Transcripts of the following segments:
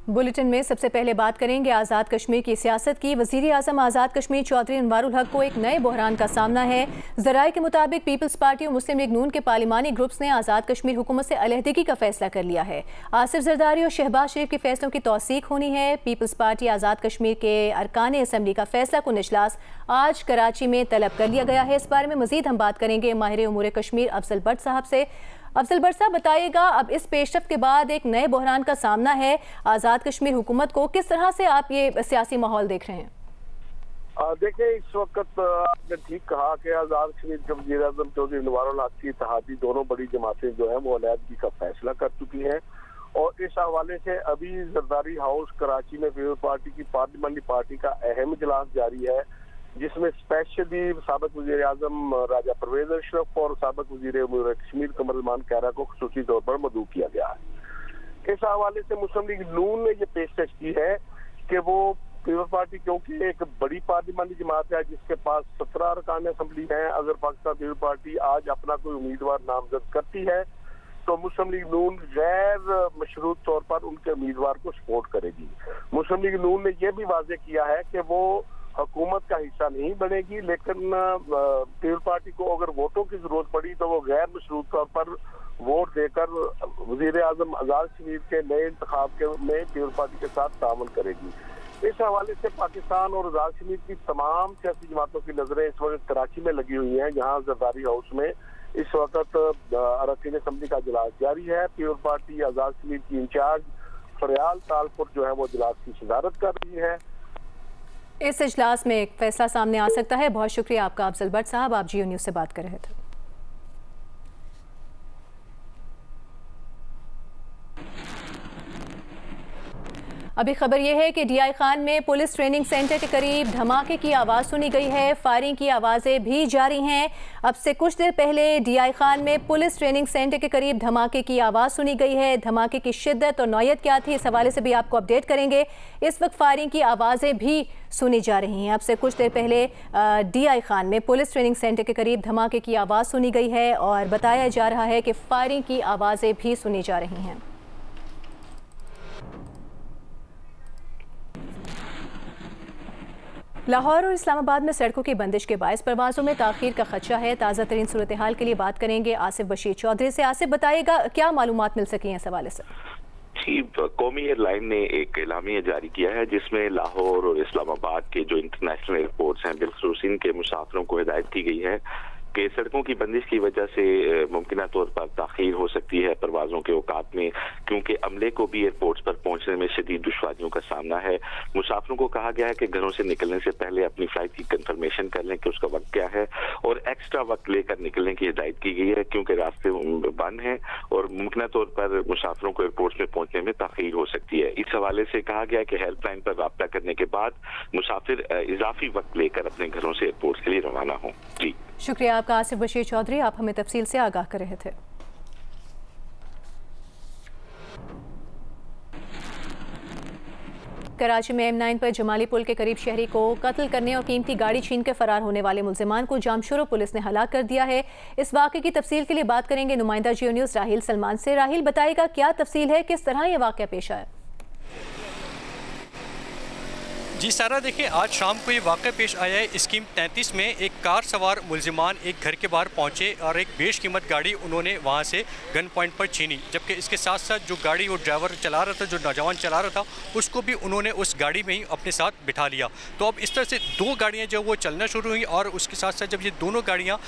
Bulletin में सबसे पहले बात करेंगे आज़ाद कश्मीर की सियासत की। वज़ीर आज़म आज़ाद कश्मीर चौधरी अनवारुल हक को एक नए बहरान का सामना है। ज़राए के मुताबिक पीपल्स पार्टी और मुस्लिम लीग नून के पार्लिमानी ग्रुप्स ने आज़ाद कश्मीर हुकूमत से अलहदगी का फैसला कर लिया है। आसिफ जरदारी और शहबाज शरीफ के फैसलों की तौसीक होनी है। पीपल्स पार्टी आज़ाद कश्मीर के अरकान असम्बली का फैसला कुन इजलास आज कराची में तलब कर लिया गया है। इस बारे में मजीद हम बात करेंगे माहिर उमूर कश्मीर अफजल भट्ट साहब से। अफजल भट्ट साहब बताइएगा, अब इस पेशरफ्त के बाद एक नए बहरान का सामना है आज़ाद कश्मीर हुकूमत को, किस तरह से आप ये सियासी माहौल देख रहे हैं? देखिए, इस वक्त आपने ठीक कहा कि आज़ाद कश्मीर के वज़ीर आज़म चौधरी अनवारुल हक की इत्तेहादी दोनों बड़ी जमातें जो है वो अलहदगी का फैसला कर चुकी हैं और इस हवाले से अभी जरदारी हाउस कराची में पीपल्स पार्टी की पार्लियामेंट्री पार्टी का अहम इजलास जारी है, जिसमें स्पेशली साबिक वज़ीर आज़म राजा परवेज अशरफ और साबिक वज़ीर उमूर कश्मीर कमरुज़्ज़मान कहरा को खुसूसी तौर पर मदऊ किया गया है। इस हवाले से मुस्लिम लीग नून ने ये पेशकश की है कि वो पीपल्स पार्टी क्योंकि एक बड़ी पार्लियामेंट्री जमात है जिसके पास 17 अरकान असम्बली हैं, अगर पाकिस्तान पीपल्स पार्टी आज अपना कोई उम्मीदवार नामजद करती है तो मुस्लिम लीग नून गैर मशरूत तौर पर उनके उम्मीदवार को सपोर्ट करेगी। मुस्लिम लीग नून ने यह भी वाजे किया है कि वो हुकूमत का हिस्सा नहीं बनेगी, लेकिन पीपल्स पार्टी को अगर वोटों की जरूरत पड़ी तो वो गैर मशरूत तौर पर वोट देकर वज़ीर आज़म आज़ाद कश्मीर के नए इंतखाब में पीपल्स पार्टी के साथ ताउन करेगी। इस हवाले से पाकिस्तान और आज़ाद कश्मीर की तमाम सियासी जमातों की नजरें इस वक्त कराची में लगी हुई हैं, जहाँ जरदारी हाउस में इस वक्त अरकान असम्बली का इजलास जारी है। पीपल्स पार्टी आज़ाद कश्मीर की इंचार्ज फरियाल तालपुर जो है वो इजलास की सदारत कर रही है। इस इजलास में एक फैसला सामने आ सकता है। बहुत शुक्रिया आपका अफजल भट्ट साहब, आप जियो न्यूज़ से बात कर रहे थे। अभी खबर यह है कि डीआई खान में पुलिस ट्रेनिंग सेंटर के करीब धमाके की आवाज़ सुनी गई है। फायरिंग की आवाज़ें भी जारी हैं। अब से कुछ देर पहले डीआई खान में पुलिस ट्रेनिंग सेंटर के करीब धमाके की आवाज़ सुनी गई है। धमाके की शिद्दत और नौयत क्या थी, इस हवाले से भी आपको अपडेट करेंगे। इस वक्त फायरिंग की आवाज़ें भी सुनी जा रही हैं। अब से कुछ देर पहले डीआई खान में पुलिस ट्रेनिंग सेंटर के करीब धमाके की आवाज़ सुनी गई है और बताया जा रहा है कि फायरिंग की आवाज़ें भी सुनी जा रही हैं। लाहौर और इस्लामाबाद में सड़कों की बंदिश के बायस परवाज़ों में ताख़ीर का खदशा है। ताज़ा तरीन सूरत हाल के लिए बात करेंगे आसिफ बशीर चौधरी से। आसिफ बताइएगा, क्या मालूमात मिल सकी हैं इस हवाले से? जी, कौमी एयरलाइन ने एक एलामिया जारी किया है जिसमें लाहौर और इस्लामाबाद के जो इंटरनेशनल एयरपोर्ट्स हैं बिलखुसूस इनके मुसाफिरों को हिदायत की गई है कि सड़कों की बंदिश की वजह से मुमकिन तौर पर ताख़ीर हो सकती है परवाज़ों के औकात में, क्योंकि अमले को भी एयरपोर्ट्स पर पहुंचने में शदीद दुश्वारियों का सामना है। मुसाफिरों को कहा गया है कि घरों से निकलने से पहले अपनी फ्लाइट की कंफर्मेशन कर लें कि उसका वक्त क्या है और एक्स्ट्रा वक्त लेकर निकलने की हिदायत की गई है, क्योंकि रास्ते बंद हैं और मुमकिन तौर पर मुसाफिरों को एयरपोर्ट्स में पहुंचने में ताख़ीर हो सकती है। इस हवाले से कहा गया कि हेल्पलाइन पर राब्ता करने के बाद मुसाफिर इजाफी वक्त लेकर अपने घरों से एयरपोर्ट्स के लिए रवाना हों। जी, शुक्रिया आपका आसिफ बशीर चौधरी, आप हमें तफसील से आगाह कर रहे थे। कराची में M9 पर जमाली पुल के करीब शहरी को कत्ल करने और कीमती गाड़ी छीन कर फरार होने वाले मुल्जिमान को जामशोरो पुलिस ने हलाक कर दिया है। इस वाक़े की तफसील के लिए बात करेंगे नुमाइंदा जियो न्यूज़ राहिल सलमान से। राहिल बताएगा, क्या तफसील है, किस तरह यह वाक़या पेश आया? जी सारा, देखिए आज शाम को ये वाक़या पेश आया है। स्कीम 33 में एक कार सवार मुल्जिमान एक घर के बाहर पहुंचे और एक बेशकीमत गाड़ी उन्होंने वहां से गन पॉइंट पर छीनी, जबकि इसके साथ साथ जो गाड़ी वो ड्राइवर चला रहा था, जो नौजवान चला रहा था, उसको भी उन्होंने उस गाड़ी में ही अपने साथ बिठा लिया। तो अब इस तरह से दो गाड़ियाँ जो वो चलना शुरू हुई और उसके साथ साथ जब ये दोनों गाड़ियाँ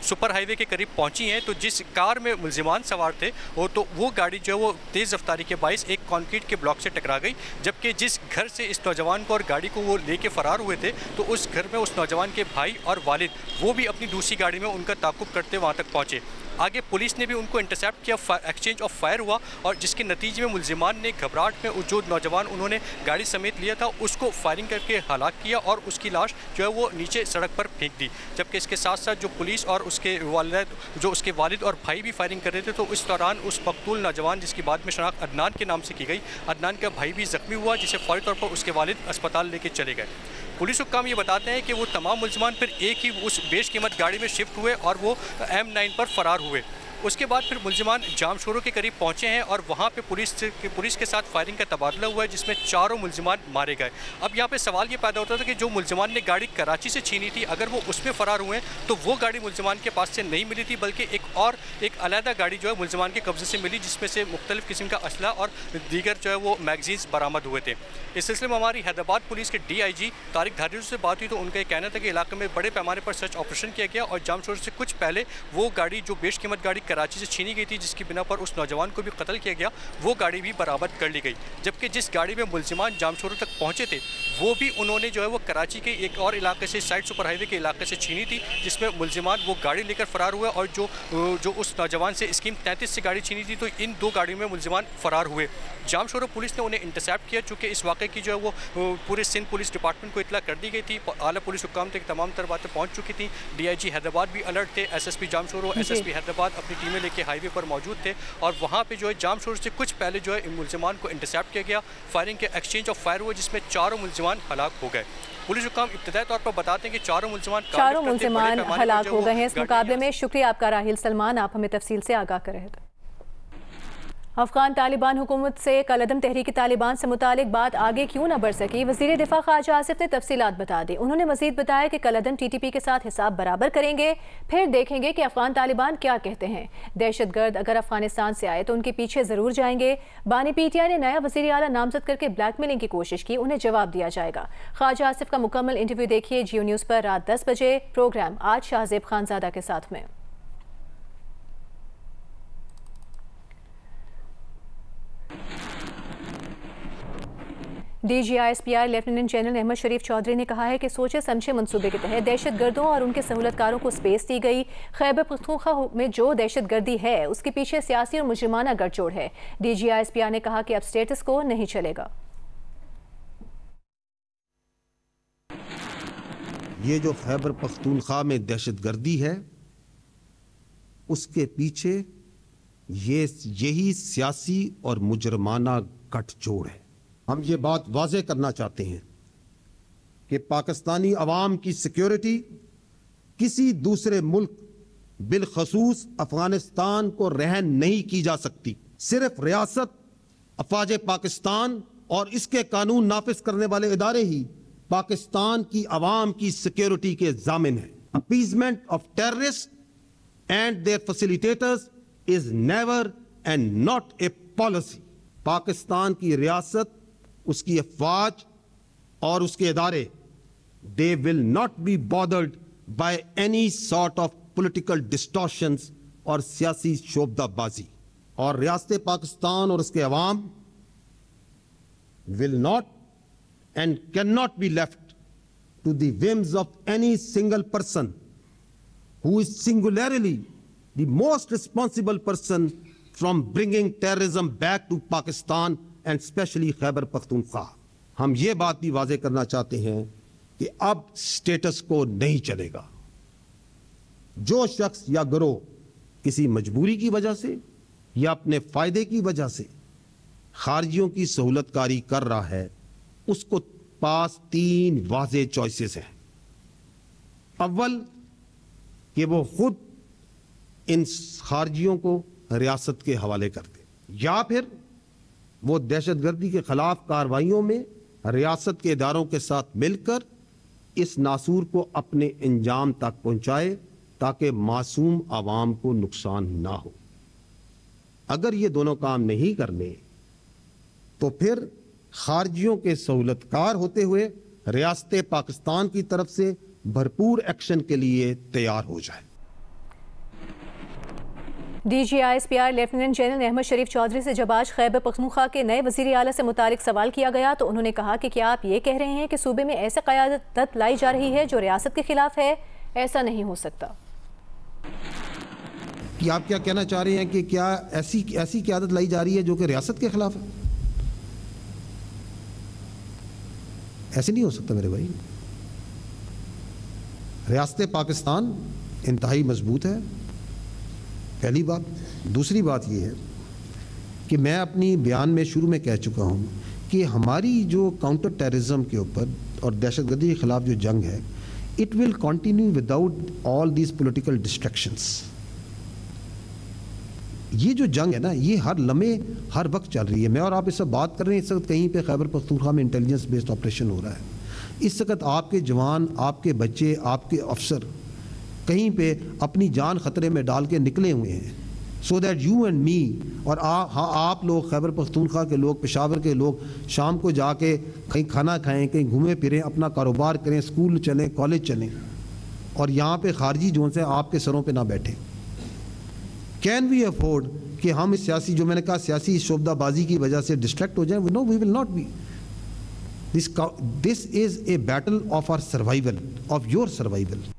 सुपर हाईवे के करीब पहुँची हैं तो जिस कार में मुल्जिमान सवार थे वो गाड़ी जो है वो तेज़ रफ्तारी के बायस एक कॉन्क्रीट के ब्लॉक से टकरा गई, जबकि जिस घर से इस नौजवान को गाड़ी को वो लेके फरार हुए थे तो उस घर में उस नौजवान के भाई और वालिद वो भी अपनी दूसरी गाड़ी में उनका ताक़ुब करते वहां तक पहुंचे। आगे पुलिस ने भी उनको इंटरसेप्ट किया, एक्सचेंज ऑफ फायर हुआ और जिसके नतीजे में मुल्जिमान ने घबराहट में जो नौजवान उन्होंने गाड़ी समेत लिया था उसको फायरिंग करके हलाक किया और उसकी लाश जो है वो नीचे सड़क पर फेंक दी। जबकि इसके साथ साथ जो पुलिस और उसके वालिद और भाई भी फायरिंग कर रहे थे, तो इस दौरान उस मकतूल नौजवान जिसकी बाद में शनाख्त अदनान के नाम से की गई, अदनान का भाई भी जख्मी हुआ, जिसे फौरी तौर पर उसके वालिद अस्पताल लेके चले गए। पुलिस हुक्काम ये बताते हैं कि वो तमाम मुल्जिमान फिर एक ही उस बेशकीमत गाड़ी में शिफ्ट हुए और वो M9 पर फरार हुए। उसके बाद फिर मुलजिमान जामशोरों के करीब पहुँचे हैं और वहाँ पर पुलिस के साथ फायरिंग का तबादला हुआ है, जिसमें चारों मुलजिमान मारे गए। अब यहाँ पे सवाल ये पैदा होता था कि जो मुलजिमान ने गाड़ी कराची से छीनी थी, अगर वो उसमें फ़रार हुए तो वो गाड़ी मुलजिमान के पास से नहीं मिली थी, बल्कि एक अलहदा गाड़ी जो है मुलजिमान के कब्जे से मिली, जिसमें से मुख्तलिफ किस्म का असला और दीगर जो है वो मैगजीन्स बरामद हुए थे। इस सिलसिले में हमारी हैदराबाद पुलिस के DIG तारिक धारियों से बात हुई तो उनका कहना था कि इलाके में बड़े पैमाने पर सर्च ऑपरेशन किया गया और जामशोर से कुछ पहले वो गाड़ी जो बेशकीमत गाड़ी कराची से छीनी गई थी, जिसकी बिना पर उस नौजवान को भी कत्ल किया गया, वो गाड़ी भी बरामद कर ली गई। जबकि जिस गाड़ी में मुलजिमान जामशोरों तक पहुँचे थे वो भी उन्होंने जो है वो कराची के एक और इलाके से, साइड सुपर हाईवे के इलाके से छीनी थी, जिसमें मुलजिमान वो गाड़ी लेकर फरार हुए और जो उस नौजवान से स्कीम 33 से गाड़ी छीनी थी, तो इन 2 गाड़ियों में मुलजिमान फरार हुए। जामशोरो पुलिस ने उन्हें इंटरसेप्ट किया, चूँकि इस वाक़े की जो है वो पूरे सिंध पुलिस डिपार्टमेंट को इतला कर दी गई थी। आला पुलिस हुकाम तक तमाम तर बातें पहुँच चुकी थी। DIG हैदराबाद भी अलर्ट थे, SSP जामशोरो, SSP हैदराबाद अपनी टीमें लेके हाईवे पर मौजूद थे और वहाँ पर जो है जामशोर से कुछ पहले जो है मुलजिमान को इंटरसेप्ट किया गया। फायरिंग के एक्सचेंज ऑफ फायर हुआ, जिसमें 4 मुलजिमान हलाक हो गए। पुलिस हुकाम इब्तदाई तौर पर बताते हैं कि चारों मुलजिमान हलाक हो गए हैं। इस मुकाबले में शुक्रिया आपका राहिल सलमान, आप हमें तफसील से आगाह कर रहे थे। अफगान तालिबान हुकूमत से कलअदम तहरीक तालिबान से मुतालिक बात आगे क्यों न बढ़ सकी, वज़ीर दिफा ख्वाजा आसिफ ने तफसीलात बता दी। उन्होंने मजीद बताया कि कलअदम TTP के साथ हिसाब बराबर करेंगे, फिर देखेंगे कि अफगान तालिबान क्या कहते हैं। दहशतगर्द अगर अफगानिस्तान से आए तो उनके पीछे ज़रूर जाएंगे। बानी PTI ने नया वज़ीर आला नामजद करके ब्लैकमेलिंग की कोशिश की, उन्हें जवाब दिया जाएगा। ख्वाजा आसिफ का मुकम्मल इंटरव्यू देखिए Jio न्यूज़ पर रात 10 बजे। प्रोग्राम आज शाहजेब खानजादा के साथ में। DGI-SPI लेफ्टिनेंट जनरल अहमद शरीफ चौधरी ने कहा है कि सोचे समझे मंसूबे के तहत दहशतगर्दों और उनके सहूलतकारों को स्पेस दी गई। खैबर पख्तूनख्वा में जो दहशतगर्दी है उसके पीछे सियासी और मुजरिमाना गठजोड़ है। DGI-SPI ने कहा कि अब स्टेटस को नहीं चलेगा। ये जो खैबर पख्तूनख्वा में दहशतगर्दी है उसके पीछे यही सियासी और मुजरिमाना गठजोड़ है। हम ये बात वाज़ेह करना चाहते हैं कि पाकिस्तानी अवाम की सिक्योरिटी किसी दूसरे मुल्क बिलखसूस अफगानिस्तान को रहन नहीं की जा सकती। सिर्फ रियासत, अफवाज पाकिस्तान और इसके कानून नाफिज करने वाले इदारे ही पाकिस्तान की अवाम की सिक्योरिटी के जामिन है। Appeasement of terrorist and their facilitators is never and not a policy. Pakistan की रियासत, उसकी अफवाज और उसके इदारे, they will not be bothered by any sort of political distortions और सियासी शोबदाबाजी। और रियासत पाकिस्तान और उसके अवाम will not and can not be left to the whims of any single person who is singularly the most responsible person from bringing terrorism back to Pakistan and especially Khyber Pakhtunkhwa। हम ये बात भी वाज़ेह करना चाहते हैं कि अब status को नहीं चलेगा। जो शख्स या गिरोह किसी मजबूरी की वजह से या अपने फायदे की वजह से खारजियों की सहूलतकारी कर रहा है, उसको पास 3 वाज़ेह चॉइसेस हैं। अव्वल कि वो खुद इन खारजियों को रियासत के हवाले कर दे, या फिर वो दहशतगर्दी के खिलाफ कार्रवाइयों में रियासत के इदारों के साथ मिलकर इस नासूर को अपने अंजाम तक पहुंचाए ताकि मासूम आवाम को नुकसान ना हो। अगर ये दोनों काम नहीं करने तो फिर खारजियों के सहूलतकार होते हुए रियासत पाकिस्तान की तरफ से भरपूर एक्शन के लिए तैयार हो जाए। DGI-SPI लेफ्टिनेंट जनरल अहमद शरीफ चौधरी से जब आज खैबर पख्तूनख्वा के नए वज़ीर आला से मुतालिक सवाल किया गया तो उन्होंने कहा कि क्या आप ये कह रहे हैं कि सूबे में ऐसी क़यादत लाई जा रही है जो रियासत के खिलाफ है? ऐसा नहीं हो सकता। कि आप क्या कहना चाह रहे हैं कि क्या ऐसी क़यादत लाई जा रही है जो कि रियासत के खिलाफ है? ऐसे नहीं हो सकता मेरे भाई। रियासत पाकिस्तान इंतहाई मजबूत है, पहली बात। दूसरी बात यह है कि मैं अपनी बयान में शुरू में कह चुका हूं कि हमारी जो काउंटर टेररिज्म के ऊपर और दहशतगर्दी के खिलाफ जो जंग है, it will continue without all these political distractions. ये जो जंग है ना, ये हर लम्हे हर वक्त चल रही है। मैं और आप इस वक्त बात कर रहे हैं, इस वक्त कहीं पे खैबर पख्तूनख्वा में इंटेलिजेंस बेस्ड ऑपरेशन हो रहा है। इस वक्त आपके जवान, आपके बच्चे, आपके अफसर कहीं पे अपनी जान खतरे में डाल के निकले हुए हैं, so that you and me और आप लोग, खैबर पख्तूनख्वा के लोग, पेशावर के लोग, शाम को जाके कहीं खाना खाएं, कहीं घूमें फिरें, अपना कारोबार करें, स्कूल चलें, कॉलेज चलें, और यहाँ पे खारजी जोन से आपके सरों पे ना बैठे। कैन वी अफोर्ड कि हम इस सियासी, जो मैंने कहा, सियासी शोबदाबाजी की वजह से डिस्ट्रैक्ट हो जाए? No, we will not be. This is a battle of our survival, of your survival.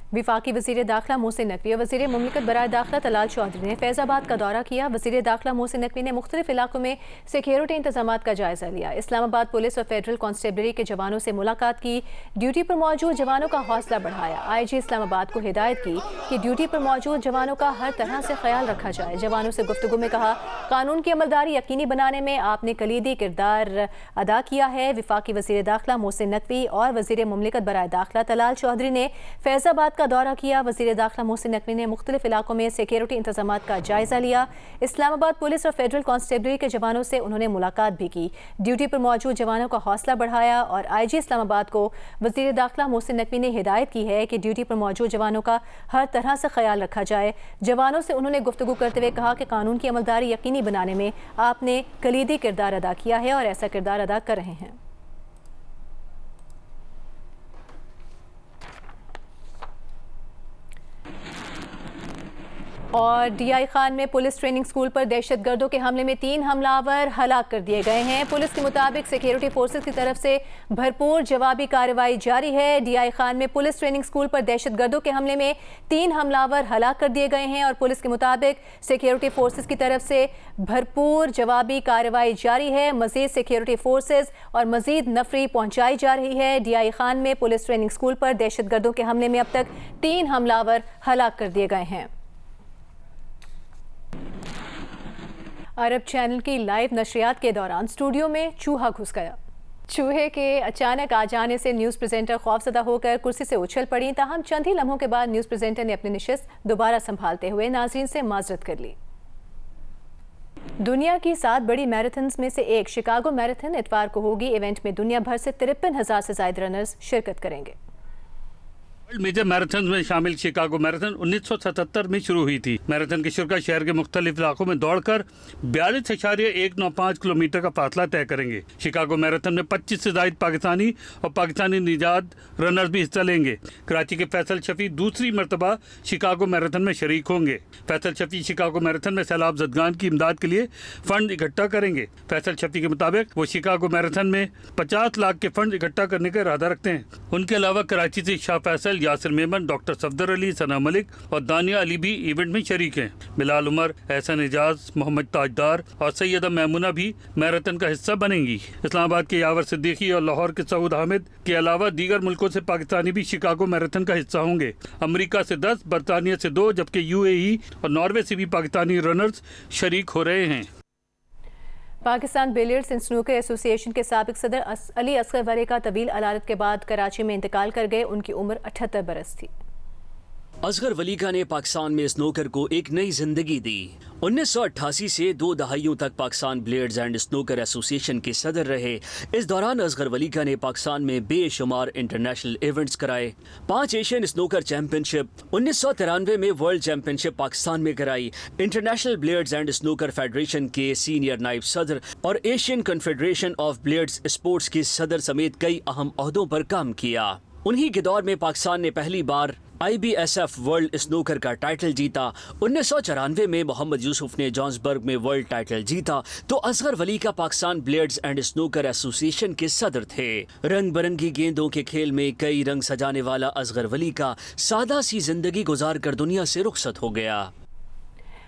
वफाकी वज़ीर दाखिला मोहसिन नकवी और वज़ीर मुमलिकत बराए दाखिला तलाल चौधरी ने फैज़ाबाद का दौरा किया। वज़ीर दाखिला मोहसिन नकवी ने मुख्तलिफ इलाकों में सिक्योरिटी इंतजामात का जायज़ा लिया। इस्लामाबाद पुलिस और फेडरल कांस्टेबलरी के जवानों से मुलाकात की। ड्यूटी पर मौजूद जवानों का हौसला बढ़ाया। IG इस्लामाबाद को हिदायत की कि ड्यूटी पर मौजूद जवानों का हर तरह से ख्याल रखा जाए। जवानों से गुफ्तगू में कहा, कानून की अमलदारी यकीनी बनाने में आपने कलीदी किरदार अदा किया है। वफाकी वज़ीर दाखिला मोहसिन नकवी और वज़ीर मुमलिकत बराए दाखिला तलाल चौधरी ने फैज़ाबाद का दौरा किया। वज़ीर दाखिला मोहसिन नकवी ने मुख्तलिफ इलाकों में सिक्योरिटी इंतजामात का जायज़ा लिया। इस्लामाबाद पुलिस और फेडरल कांस्टेबलरी के जवानों से उन्होंने मुलाकात भी की। ड्यूटी पर मौजूद जवानों का हौसला बढ़ाया और IG इस्लामाबाद को वज़ीर दाखिला मोहसिन नकवी ने हिदायत की है कि ड्यूटी पर मौजूद जवानों का हर तरह से ख्याल रखा जाए। जवानों से उन्होंने गुफ्तगू करते हुए कहा कि कानून की अमलदारी यकीनी बनाने में आपने कलीदी किरदार अदा किया है और ऐसा किरदार अदा कर रहे हैं। और DI खान में पुलिस ट्रेनिंग स्कूल पर दहशतगर्दों के हमले में 3 हमलावर हलाक कर दिए गए हैं। पुलिस के मुताबिक सिक्योरिटी फोर्सेस की तरफ से भरपूर जवाबी कार्रवाई जारी है। DI खान में पुलिस ट्रेनिंग स्कूल पर दहशतगर्दों के हमले में 3 हमलावर हलाक कर दिए गए हैं और पुलिस के मुताबिक सिक्योरिटी फोर्सेस की तरफ से भरपूर जवाबी कार्रवाई जारी है। मजीद सिक्योरिटी फोर्सेस और मजीद नफरी पहुंचाई जा रही है। DI खान में पुलिस ट्रेनिंग स्कूल पर दहशतगर्दों के हमले में अब तक 3 हमलावर हलाक कर दिए गए हैं। अरब चैनल की लाइव नशरियात के दौरान स्टूडियो में चूहा घुस गया। चूहे के अचानक आ जाने से न्यूज़ प्रेजेंटर खौफजदा होकर कुर्सी से उछल पड़ी। ताहम चंद ही लम्हों के बाद न्यूज़ प्रेजेंटर ने अपनी नशिस्त दोबारा संभालते हुए नाज़रीन से माजरत कर ली। दुनिया की 7 बड़ी मैराथन्स में से एक शिकागो मैराथन इतवार को होगी। इवेंट में दुनिया भर से 53,000 से ज्यादा रनर्स शिरकत करेंगे। वर्ल्ड मेजर मैराथन में शामिल शिकागो मैराथन 1977 में शुरू हुई थी। मैराथन के शुरा शहर के मुख्तलिफ इलाकों में दौड़कर 42.195 किलोमीटर का फासला तय करेंगे। शिकागो मैराथन में 25 से ज्यादा पाकिस्तानी और पाकिस्तानी निजात रनर्स भी हिस्सा लेंगे। कराची के फैसल शफी दूसरी मरतबा शिकागो मैराथन में शरीक होंगे। फैसल शफी शिकागो मैराथन में सैलाब जदगान की इमदाद के लिए फंड इकट्ठा करेंगे। फैसल शफी के मुताबिक वो शिकागो मैराथन में 50 लाख के फंड इकट्ठा करने का इरादा रखते हैं। उनके अलावा कराची से शाह फैसल, यासिर मेमन, डॉक्टर सफदर अली, सना मलिक और दानिया अली भी इवेंट में शरीक हैं। बिलाल उमर, एहसन एजाज, मोहम्मद ताजदार और सैयदा मैमुना भी मैराथन का हिस्सा बनेंगी। इस्लामाबाद के यावर सिद्दीकी और लाहौर के सऊद हामिद के अलावा दीगर मुल्कों से पाकिस्तानी भी शिकागो मैराथन का हिस्सा होंगे। अमेरिका से 10, बरतानिया से 2 जबकि UAE और नॉर्वे से भी पाकिस्तानी रनर्स शरीक हो रहे हैं। Pakistan billiards and snooker association के साबिक सदर अली असगर वरे का तवील अलालत के बाद कराची में इंतकाल कर गए। उनकी उम्र 78 बरस थी। असगर वली का ने पाकिस्तान में स्नूकर को एक नई जिंदगी दी। 1988 से 2 दहाइयों तक Pakistan billiards and snooker association के सदर रहे। इस दौरान असगर वली का ने पाकिस्तान में बेशुमार इंटरनेशनल इवेंट्स कराए। 5 एशियन स्नूकर चैंपियनशिप, 1993 में वर्ल्ड चैंपियनशिप पाकिस्तान में कराई। International billiards and snooker federation के सीनियर नायब सदर और Asian confederation of billiards sports के सदर समेत कई अहम ओहदों पर काम किया। उन्हीं के दौर में पाकिस्तान ने पहली बार IBSF वर्ल्ड स्नूकर का टाइटल जीता। 1994 में मोहम्मद यूसुफ ने जोहान्सबर्ग में वर्ल्ड टाइटल जीता तो असगर वली का Pakistan billiards and snooker association के सदर थे। रंग बिरंगी गेंदों के खेल में कई रंग सजाने वाला असगर वली का सादा सी जिंदगी गुजार कर दुनिया से रुखसत हो गया।